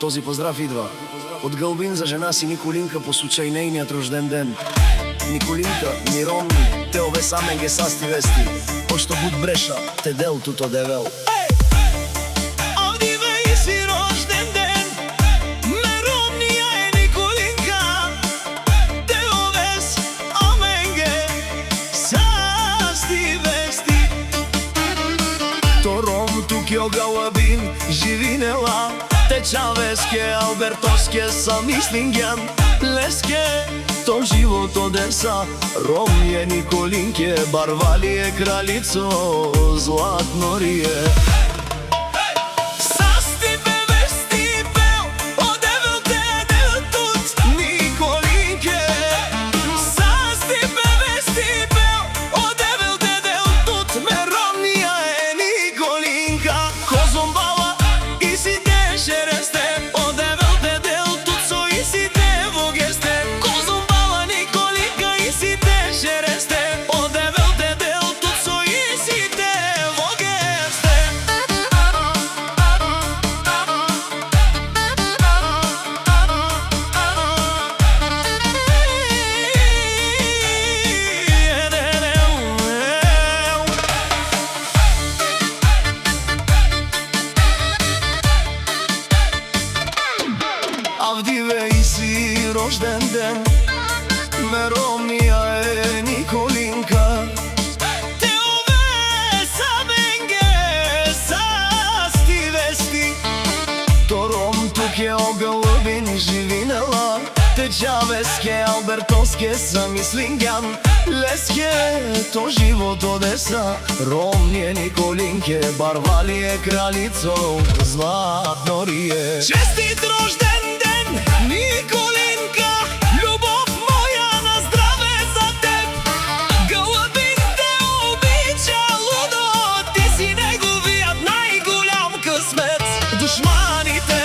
Този поздрав идва од Гълбин за жена си Николинка по случај нејниот рожден ден. Николинка, миромни, те ове самен ге састи вести, пошто буд бреша, те дел туто девел. Тукио Гълбин живинела, Течавеске, Албертоске, Самислингјан, Леске, то живот одеса, Ромје, Николинке, Барвалие, Кралицо, Златнорие. Авдиве и си рожден ден, Меромија е Николинка. Те ове саменге састи вести, Тором Тукио Гълбин живинела, Течавеске, Албертоске, Самислингјан, Леске, то живот одеса, Ромје, Николинке, Барвалие, Кралицо, Златнорие. Честит рожден ден, Николинка, љубов моја, на здраве за теб. Гълбин те обича лудо, ти си неговиот најголем късмет. Душманите